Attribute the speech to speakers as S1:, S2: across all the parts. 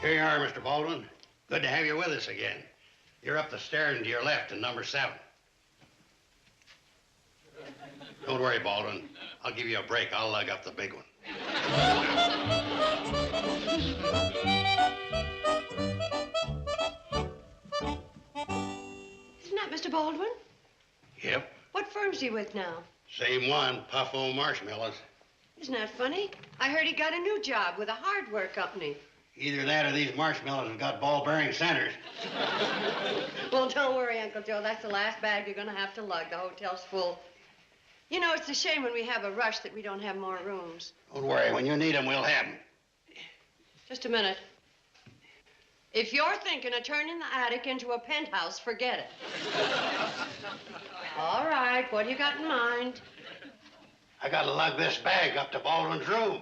S1: Here you are, Mr. Baldwin. Good to have you with us again. You're up the stairs and to your left in number 7. Don't worry, Baldwin. I'll give you a break. I'll lug up the big one.
S2: Isn't that Mr. Baldwin?
S1: Yep.
S2: What firm's he with now?
S1: Same one, Puffo Marshmallows.
S2: Isn't that funny? I heard he got a new job with a hardware company.
S1: Either that or these marshmallows have got ball-bearing centers.
S2: Well, don't worry, Uncle Joe. That's the last bag you're going to have to lug. The hotel's full. You know, it's a shame when we have a rush that we don't have more rooms.
S1: Don't worry. When you need them, we'll have them.
S2: Just a minute. If you're thinking of turning the attic into a penthouse, forget it. All right, what do you got in mind?
S1: I gotta lug this bag up to Baldwin's room.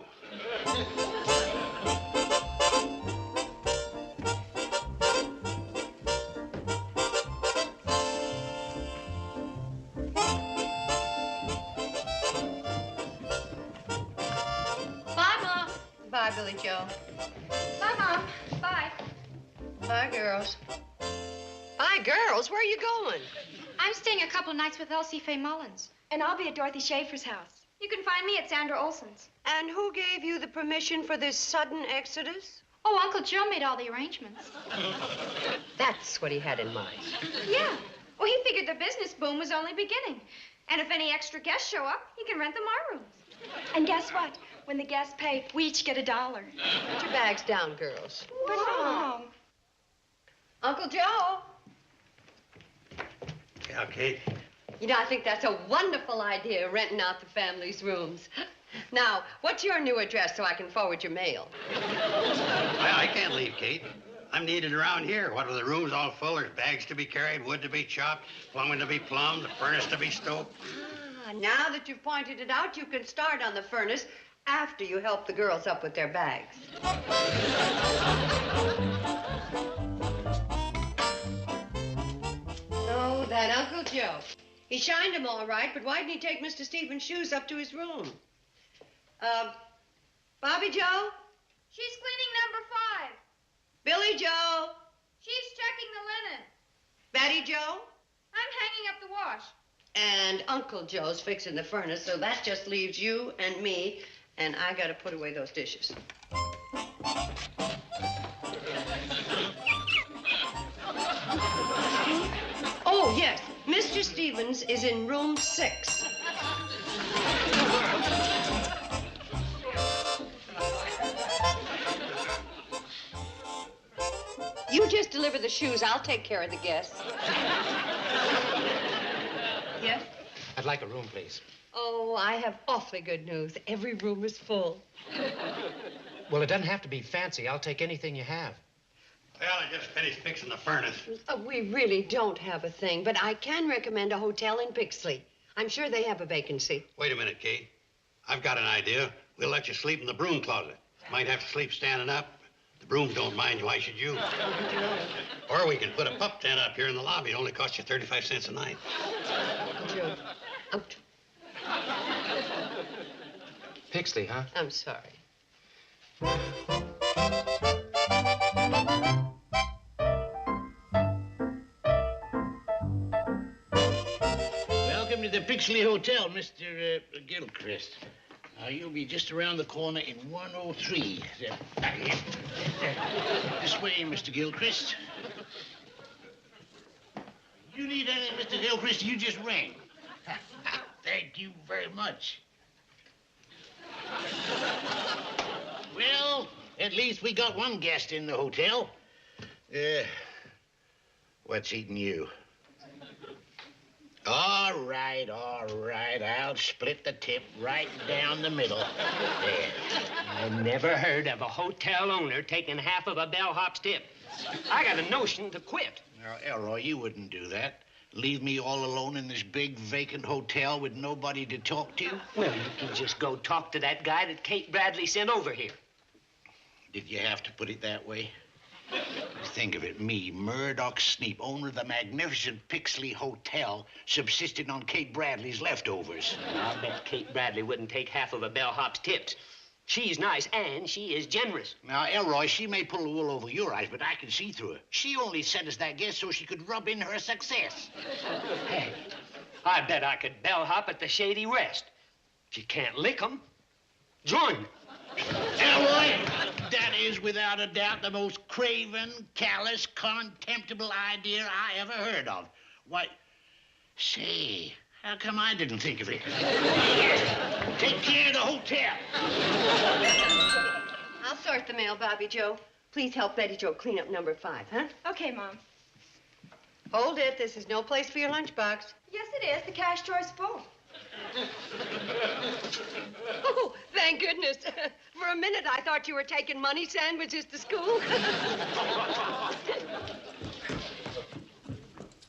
S2: Bye, Mom. Bye, Billy Joe.
S3: Bye, Mom. Bye.
S2: Bye, girls. Bye, girls. Where are you going?
S3: I'm staying a couple nights with Elsie Faye Mullins.
S4: And I'll be at Dorothy Schaefer's house.
S3: You can find me at Sandra Olson's.
S2: And who gave you the permission for this sudden exodus?
S3: Oh, Uncle Joe made all the arrangements.
S2: That's what he had in mind.
S3: Yeah. Well, he figured the business boom was only beginning. And if any extra guests show up, he can rent them our rooms.
S4: And guess what? When the guests pay, we each get $1.
S2: Put your bags down, girls.
S4: But Mom.
S2: Uncle Joe.
S1: Yeah, Kate.
S2: You know, I think that's a wonderful idea, renting out the family's rooms. Now, what's your new address so I can forward your mail?
S1: I can't leave, Kate. I'm needed around here. What with the rooms all full, there's bags to be carried, wood to be chopped, plumbing to be plumbed, the furnace to be stoked.
S2: Ah, now that you've pointed it out, you can start on the furnace after you help the girls up with their bags. Oh, that Uncle Joe. He shined him all right, but why didn't he take Mr. Stevens' shoes up to his room? Bobby Joe?
S3: She's cleaning number 5.
S2: Billy Joe?
S3: She's checking the linen.
S2: Betty Joe?
S3: I'm hanging up the wash.
S2: And Uncle Joe's fixing the furnace, so that just leaves you and me, and I gotta put away those dishes. Oh, yes. Mr. Stevens is in room 6. You just deliver the shoes. I'll take care of the guests. Yes?
S5: I'd like a room, please.
S2: Oh, I have awfully good news. Every room is full.
S5: Well, it doesn't have to be fancy. I'll take anything you have.
S1: Well, I just finished fixing the furnace.
S2: We really don't have a thing, but I can recommend a hotel in Pixley. I'm sure they have a vacancy.
S1: Wait a minute, Kate. I've got an idea. We'll let you sleep in the broom closet. Might have to sleep standing up. The brooms don't mind you. Why should you? Or we can put a pup tent up here in the lobby. It only costs you 35 cents a night.
S2: Joe, out.
S5: Pixley, huh?
S2: I'm sorry.
S6: Welcome to the Pixley Hotel, Mr. Gilchrist. Now, you'll be just around the corner in 103. This way, Mr. Gilchrist. You need anything, Mr. Gilchrist, you just ring. Thank you very much. Well, at least we got one guest in the hotel. What's eating you? All right. I'll split the tip right down the middle. There.
S7: I never heard of a hotel owner taking half of a bellhop's tip. I got a notion to quit.
S6: Now, Elroy, you wouldn't do that. Leave me all alone in this big vacant hotel with nobody to talk to?
S7: Well, you can just go talk to that guy that Kate Bradley sent over here.
S6: Did you have to put it that way? Think of it, me, Murdoch Sneep, owner of the magnificent Pixley Hotel, subsisting on Kate Bradley's leftovers.
S7: I'll bet Kate Bradley wouldn't take half of a bellhop's tips. She's nice, and she is generous.
S6: Now, Elroy, she may pull the wool over your eyes, but I can see through her. She only sent us that guest so she could rub in her success.
S7: Hey, I bet I could bellhop at the Shady Rest. She can't lick 'em. Join me.
S6: Elroy, that is without a doubt the most craven, callous, contemptible idea I ever heard of. Why, say, how come I didn't think of it? Here, take care of the hotel.
S2: I'll sort the mail, Bobby Joe. Please help Betty Joe clean up number 5, huh?
S4: Okay, Mom.
S2: Hold it. This is no place for your lunchbox.
S4: Yes, it is. The cash drawer's full.
S2: Oh, thank goodness. For a minute, I thought you were taking money sandwiches to school.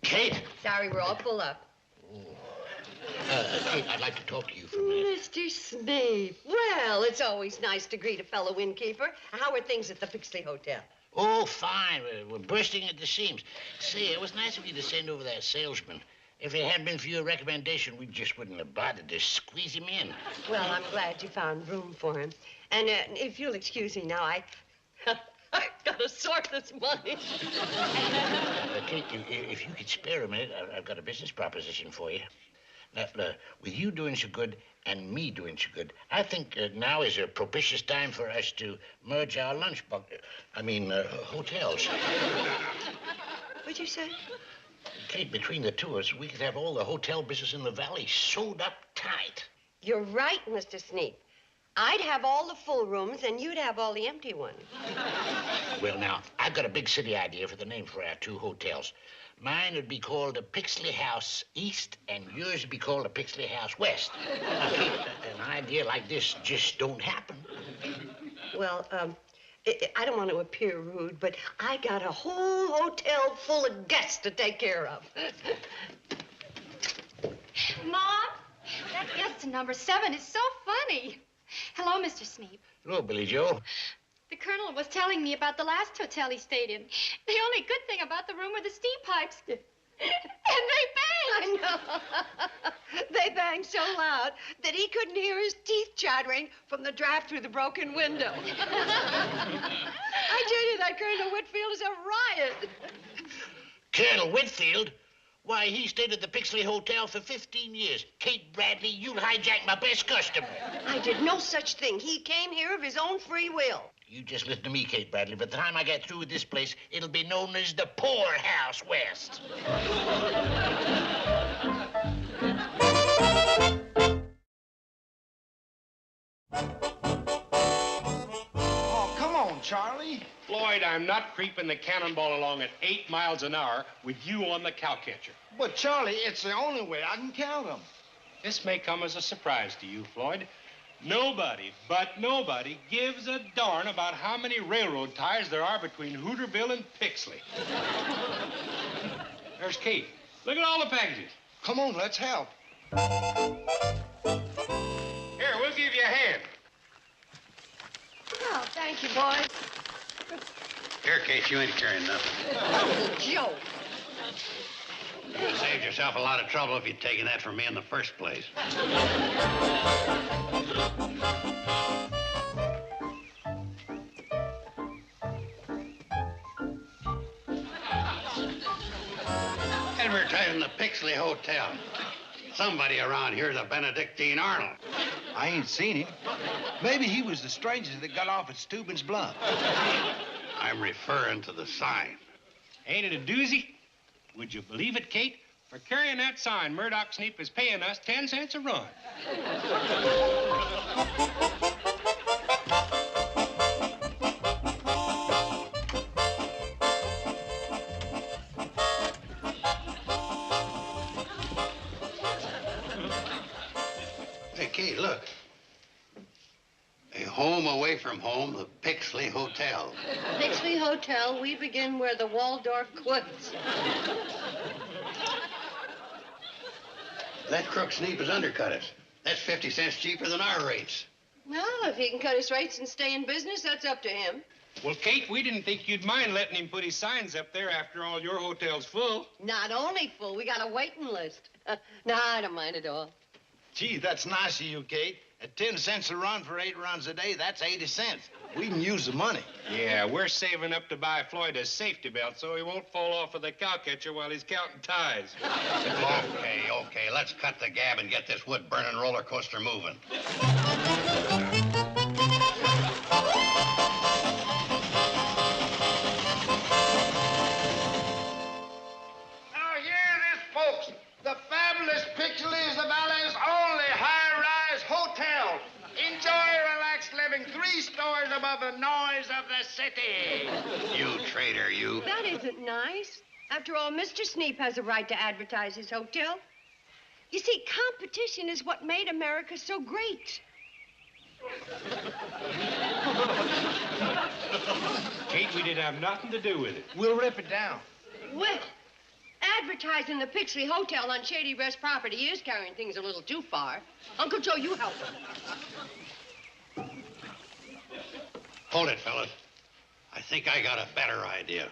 S6: Kate?
S2: Sorry, we're all full up.
S6: Kate, I'd like to talk to you for a minute.
S2: Mr. Snape. Well, it's always nice to greet a fellow innkeeper. How are things at the Pixley Hotel?
S6: Oh, fine. We're bursting at the seams. Say, it was nice of you to send over that salesman. If it hadn't been for your recommendation, we just wouldn't have bothered to squeeze him in.
S2: Well, I'm glad you found room for him. And if you'll excuse me now, I've got to sort this money.
S6: Kate, if you could spare a minute, I've got a business proposition for you. Now, with you doing so good and me doing so good, I think now is a propitious time for us to merge our hotels.
S2: What'd you say?
S6: Kate, between the two of us, we could have all the hotel business in the valley sewed up tight.
S2: You're right, Mr. Sneak. I'd have all the full rooms, and you'd have all the empty ones.
S6: Well, now, I've got a big city idea for the name for our two hotels. Mine would be called the Pixley House East, and yours would be called the Pixley House West. Now, Kate, an idea like this just don't happen.
S2: Well, I don't want to appear rude, but I got a whole hotel full of guests to take care of.
S3: Mom, that guest to number 7 is so funny. Hello, Mr. Sneap.
S6: Hello, Billy Joe.
S3: The Colonel was telling me about the last hotel he stayed in. The only good thing about the room were the steam pipes. And they banged.
S2: I know. They banged so loud that he couldn't hear his teeth chattering from the draft through the broken window. I tell you, that Colonel Whitfield is a riot.
S6: Colonel Whitfield? Why, he stayed at the Pixley Hotel for 15 years. Kate Bradley, you hijacked my best customer.
S2: I did no such thing. He came here of his own free will.
S6: You just listen to me, Kate Bradley. By the time I get through with this place, it'll be known as the Poor House West.
S8: Oh, come on, Charlie.
S9: Floyd, I'm not creeping the cannonball along at 8 miles an hour with you on the cowcatcher.
S8: But, Charlie, it's the only way I can count them.
S9: This may come as a surprise to you, Floyd. Nobody gives a darn about how many railroad ties there are between Hooterville and Pixley. There's Kate. Look at all the packages.
S8: Come on, let's help.
S9: Here, we'll give you a hand.
S2: Oh, thank you, boys.
S1: Here, Kate, you ain't carrying nothing.
S2: Oh, Joe.
S1: You would have saved yourself a lot of trouble if you'd taken that from me in the first place. Advertising the Pixley Hotel. Somebody around here's a Benedictine Arnold.
S8: I ain't seen him. Maybe he was the stranger that got off at Steuben's Bluff.
S1: I'm referring to the sign.
S9: Ain't it a doozy? Would you believe it, Kate? For carrying that sign, Murdoch Sneap is paying us 10 cents a run.
S1: Hey, Kate, look. A home away from home, the Pixley Hotel.
S2: Pixley Hotel, we begin where the Waldorf quits.
S1: That crook Sneap has undercut us. That's 50 cents cheaper than our rates.
S2: Well, if he can cut his rates and stay in business, that's up to him.
S9: Well, Kate, we didn't think you'd mind letting him put his signs up there after all your hotel's full.
S2: Not only full, we got a waiting list. No, I don't mind at all.
S8: Gee, that's nice of you, Kate. At 10 cents a run for 8 runs a day, that's 80 cents. We can use the money.
S9: Yeah, we're saving up to buy Floyd a safety belt so he won't fall off of the cowcatcher while he's counting ties.
S1: Okay, let's cut the gab and get this wood-burning roller coaster moving.
S8: Now hear this, folks. The fabulous Pixley is the Valley's only high-rise hotel. Enjoy relaxed living 3 stories above the noise of the city.
S1: You traitor, you.
S2: That isn't nice. After all, Mr. Sneap has a right to advertise his hotel. You see, competition is what made America so great.
S9: Kate, we didn't have nothing to do with it.
S8: We'll rip it down.
S2: Well, advertising the Pixley Hotel on Shady Rest property is carrying things a little too far. Uncle Joe, you help him.
S1: Hold it, fellas. I think I got a better idea.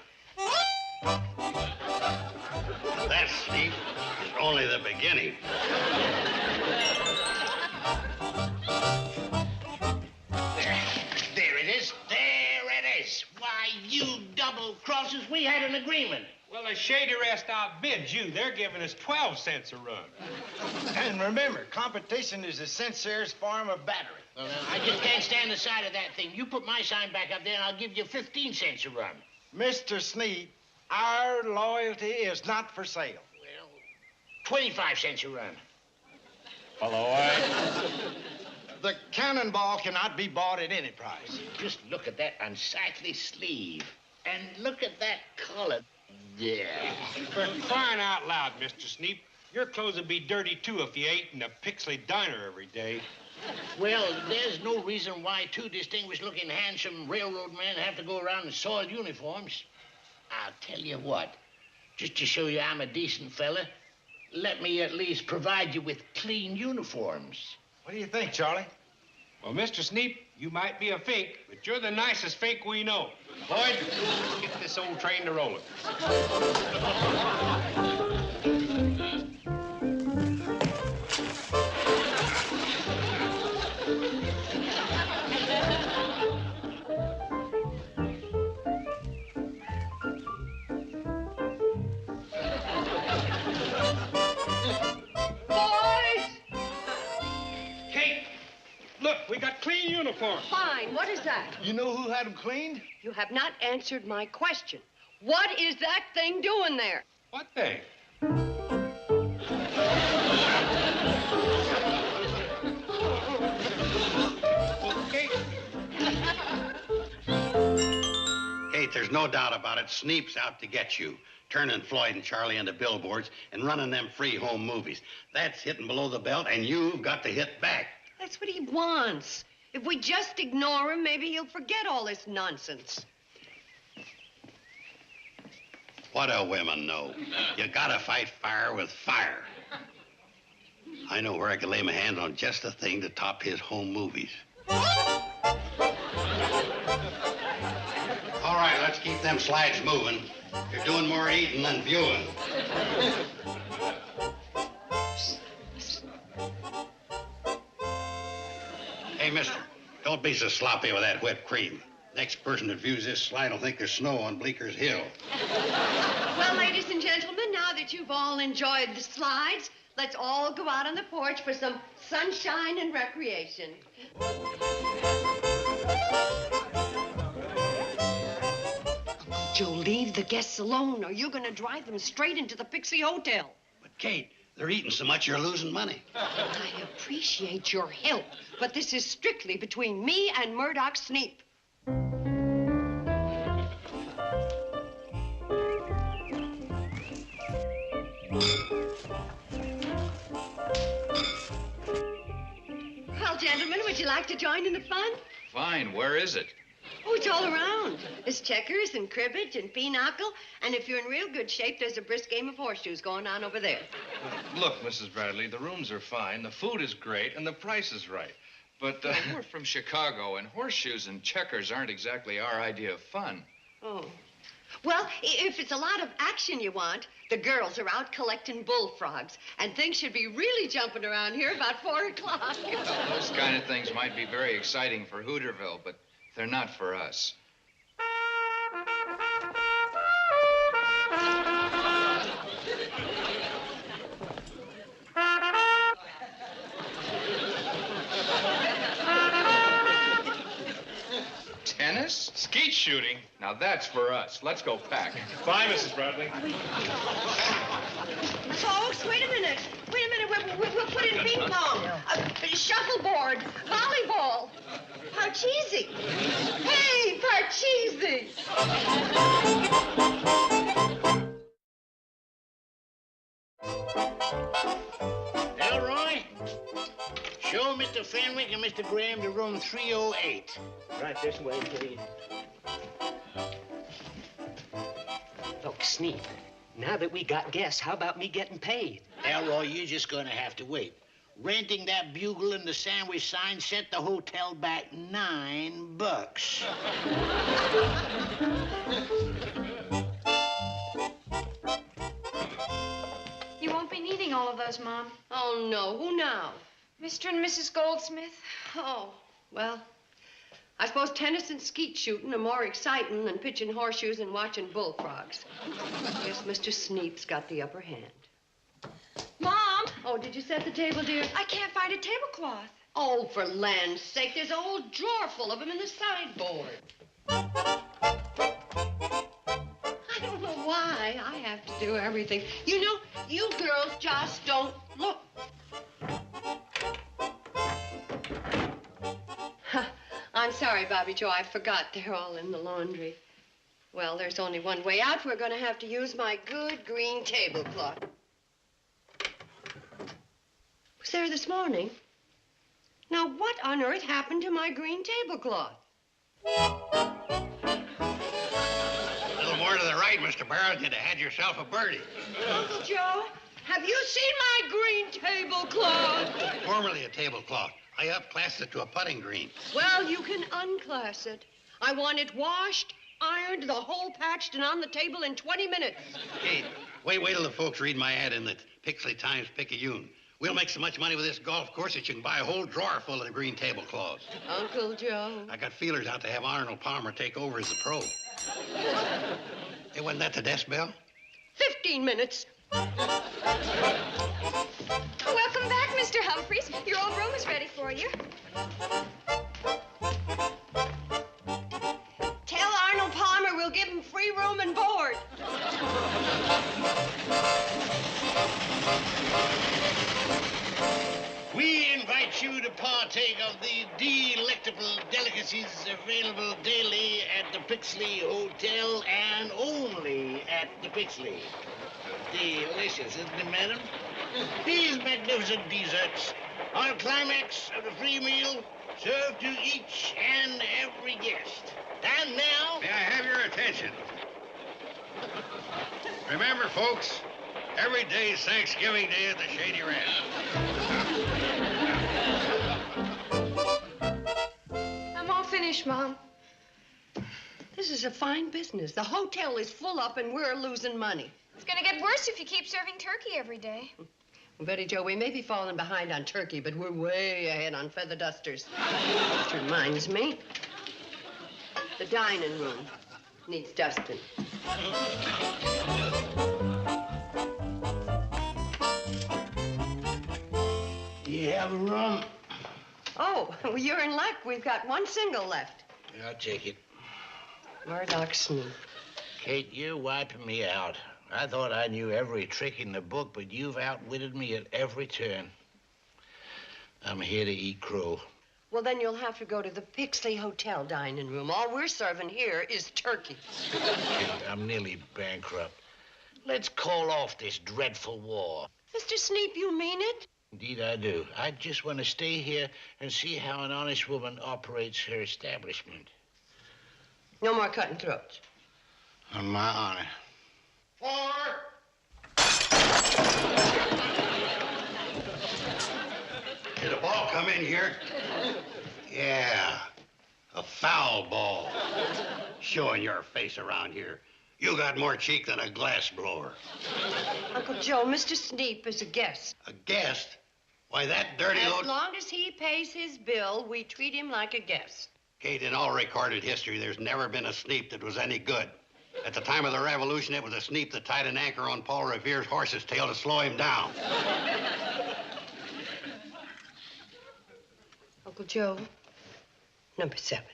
S1: That, Steve, is only the beginning.
S6: There it is. There it is. Why, you double-crossers, we had an agreement.
S9: Well, the Shady Rest outbids you. They're giving us 12 cents a run.
S8: And remember, competition is the sincerest form of battery.
S6: Well, I just can't stand the sight of that thing. You put my sign back up there, and I'll give you 15 cents a run.
S8: Mr. Sneap, our loyalty is not for sale.
S6: Well, 25 cents a run.
S9: Floyd.
S8: The cannonball cannot be bought at any price.
S6: Just look at that unsightly sleeve. And look at that collar. Yeah.
S9: For crying out loud, Mr. Sneap, your clothes would be dirty, too, if you ate in a Pixley diner every day.
S6: Well, there's no reason why 2 distinguished-looking, handsome railroad men have to go around in soiled uniforms. I'll tell you what, just to show you I'm a decent fella, let me at least provide you with clean uniforms.
S8: What do you think, Charlie?
S9: Well, Mr. Sneap, you might be a fink, but you're the nicest fink we know. Floyd, get this old train to rolling. We got clean uniforms.
S2: Fine. What is that?
S8: You know who had them cleaned?
S2: You have not answered my question. What is that thing doing there?
S9: What thing?
S1: Kate, there's no doubt about it. Sneap's out to get you. Turning Floyd and Charlie into billboards and running them free home movies. That's hitting below the belt, and you've got to hit back.
S2: That's what he wants. If we just ignore him, maybe he'll forget all this nonsense.
S1: What do women know? You gotta fight fire with fire. I know where I can lay my hand on just the thing to top his home movies. All right, let's keep them slides moving. You're doing more eating than viewing. Hey, mister, don't be so sloppy with that whipped cream. Next person that views this slide will think there's snow on Bleeker's Hill.
S2: Well, ladies and gentlemen, now that you've all enjoyed the slides, let's all go out on the porch for some sunshine and recreation. Uncle Joe, leave the guests alone, or you're going to drive them straight into the Pixie Hotel.
S1: But, Kate, they're eating so much you're losing money.
S2: I appreciate your help, but this is strictly between me and Murdoch Sneap. Well, gentlemen, would you like to join in the fun?
S10: Fine. Where is it?
S2: Oh, it's all around. There's checkers and cribbage and pinochle, and if you're in real good shape, there's a brisk game of horseshoes going on over there.
S10: Look, Mrs. Bradley, the rooms are fine, the food is great, and the price is right. But we're from Chicago, and horseshoes and checkers aren't exactly our idea of fun.
S2: Oh. Well, if it's a lot of action you want, the girls are out collecting bullfrogs, and things should be really jumping around here about 4 o'clock.
S11: Well, those kind of things might be very exciting for Hooterville, but they're not for us. Tennis?
S10: Skeet shooting.
S11: Now that's for us. Let's go pack.
S10: Bye, Mrs. Bradley.
S2: Folks, wait a minute. Wait a minute. We'll put in ping pong, shuffleboard, volleyball. Parcheesi. Hey, Parcheesi.
S6: Elroy, show Mr. Fenwick and Mr. Graham to room 308.
S7: Right this way, please. Look, Sneep, now that we got guests, how about me getting paid?
S6: Elroy, you're just gonna have to wait. Renting that bugle and the sandwich sign set the hotel back $9.
S3: You won't be needing all of those, Mom.
S2: Oh, no. Who now?
S3: Mr. and Mrs. Goldsmith.
S2: Oh, well, I suppose tennis and skeet shooting are more exciting than pitching horseshoes and watching bullfrogs. Guess Mr. Sneep's got the upper hand.
S3: Mom!
S2: Oh, did you set the table, dear?
S3: I can't find a tablecloth.
S2: Oh, for land's sake, there's a whole drawer full of them in the sideboard. I don't know why I have to do everything. You know, you girls just don't look. I'm sorry, Bobby Joe. I forgot they're all in the laundry. Well, there's only one way out. We're going to have to use my good green tablecloth. Was there this morning? Now, what on earth happened to my green tablecloth?
S1: A little more to the right, Mr. Barrett, you'd have had yourself a birdie.
S2: Uncle Joe, have you seen my green tablecloth?
S1: Formerly a tablecloth. I upclassed it to a putting green.
S2: Well, you can unclass it. I want it washed, ironed, the whole patched, and on the table in 20 minutes.
S1: Kate, wait till the folks read my ad in the Pixley Times-Picayune. We'll make so much money with this golf course that you can buy a whole drawer full of the green tablecloths.
S2: Uncle Joe.
S1: I got feelers out to have Arnold Palmer take over as the pro. Hey, wasn't that the desk bell?
S2: 15 minutes.
S3: Welcome back, Mr. Humphreys. Your old room is ready for you.
S2: Tell Arnold Palmer we'll give him free room and board.
S6: We invite you to partake of the delectable delicacies available daily at the Pixley Hotel and only at the Pixley. Delicious, isn't it, madam? These magnificent desserts are a climax of the free meal served to each and every guest. And now...
S1: May I have your attention? Remember, folks, every day's Thanksgiving Day at the Shady Ranch.
S3: I'm all finished, Mom.
S2: This is a fine business. The hotel is full up and we're losing money.
S3: It's gonna get worse if you keep serving turkey every day.
S2: Well, Betty Jo, we may be falling behind on turkey, but we're way ahead on feather dusters. Which reminds me, the dining room needs dusting.
S6: Do you have a room?
S2: Oh, well, you're in luck. We've got one single left.
S6: Yeah, I'll take it.
S2: Murdoch Sneep.
S6: Kate, you're wiping me out. I thought I knew every trick in the book, but you've outwitted me at every turn. I'm here to eat crow.
S2: Well, then you'll have to go to the Pixley Hotel dining room. All we're serving here is turkey.
S6: Kate, I'm nearly bankrupt. Let's call off this dreadful war.
S2: Mr. Sneep, you mean it?
S6: Indeed, I do. I just want to stay here and see how an honest woman operates her establishment.
S2: No more cutting throats.
S6: On my honor.
S8: 4.
S1: Did a ball come in here? Yeah, a foul ball. Showing your face around here. You got more cheek than a glass blower.
S2: Uncle Joe, Mr. Sneap is a guest.
S1: A guest? Why, that dirty
S2: As
S1: old...
S2: long as he pays his bill, we treat him like a guest.
S1: Kate, in all recorded history, there's never been a Sneap that was any good. At the time of the Revolution, it was a Sneap that tied an anchor on Paul Revere's horse's tail to slow him down.
S2: Uncle Joe, number 7.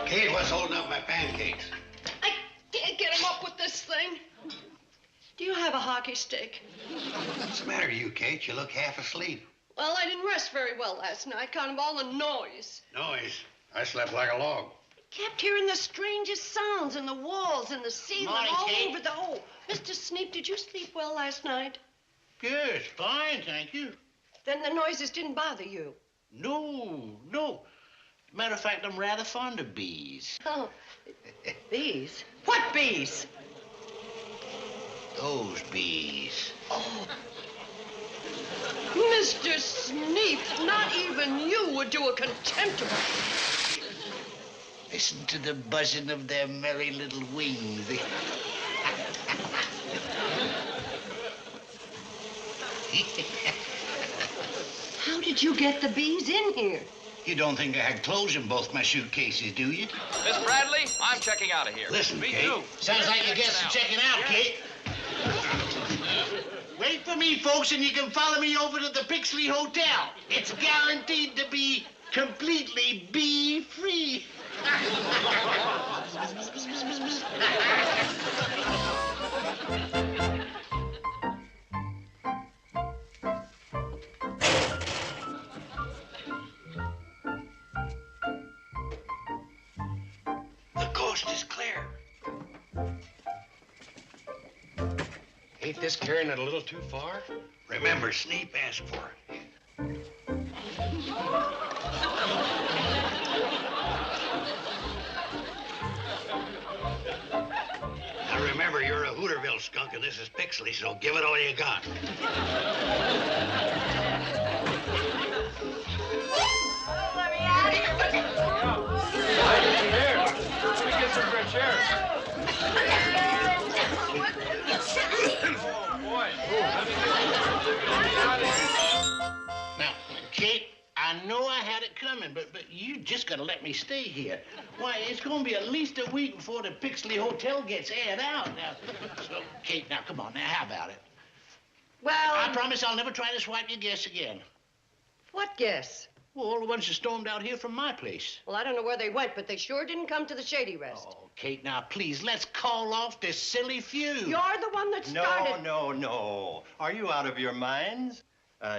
S1: Kate, what's holding up my pancakes?
S2: I can't get him up with this thing. Do you have a hockey stick?
S1: What's the matter with you, Kate? You look half asleep.
S2: Well, I didn't rest very well last night, kind of all the noise.
S1: Noise? I slept like a log.
S2: Kept hearing the strangest sounds in the walls and the ceiling,
S6: Morning,
S2: all
S6: Kate.
S2: over the... Oh, Mr. Sneap, did you sleep well last night?
S6: Yes, fine, thank you.
S2: Then the noises didn't bother you.
S6: No. Matter of fact, I'm rather fond of bees.
S2: Oh, bees? What bees?
S6: Those bees.
S2: Oh. Mr. Sneap, not even you would do a contemptible...
S6: Listen to the buzzing of their merry little wings.
S2: How did you get the bees in here?
S6: You don't think I had clothes in both my suitcases, do you?
S11: Miss Bradley, I'm checking out of here.
S1: Listen,
S11: Me
S1: Kate.
S11: too.
S6: Sounds like your guests are checking out, Kate. Wait for me, folks, and you can follow me over to the Pixley Hotel. It's guaranteed to be completely bee-free.
S1: The coast is clear.
S5: Ain't this carrying it a little too far?
S1: Remember, Sneap asked for it. Now remember, you're a Hooterville skunk, and this is Pixley, so give it all you got.
S10: Let me get some fresh air.
S6: Now, Kate, I know I had it coming, but you just gotta let me stay here. Why, it's gonna be at least a week before the Pixley Hotel gets aired out. Now, so, Kate, now, come on, now, how about it?
S2: Well...
S6: I promise I'll never try to swipe your guests again.
S2: What guess?
S6: Well, all the ones that stormed out here from my place.
S2: Well, I don't know where they went, but they sure didn't come to the Shady Rest.
S6: Oh, Kate, now, please, let's call off this silly feud.
S2: You're the one that started...
S12: No. Are you out of your minds?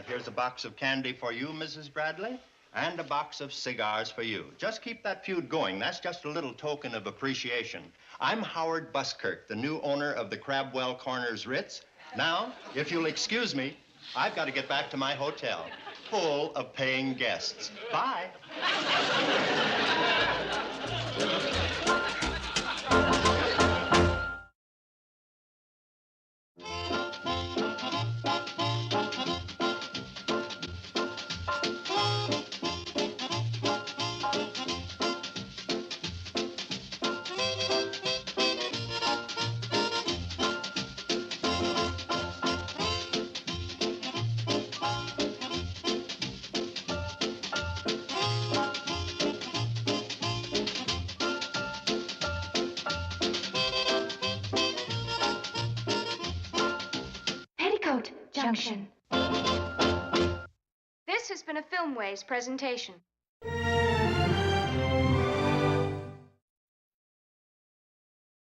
S12: Here's a box of candy for you, Mrs. Bradley, and a box of cigars for you. Just keep that feud going. That's just a little token of appreciation. I'm Howard Buskirk, the new owner of the Crabwell Corners Ritz. Now, if you'll excuse me, I've got to get back to my hotel, full of paying guests. Bye.
S3: Petticoat Junction. This has been a Filmways presentation.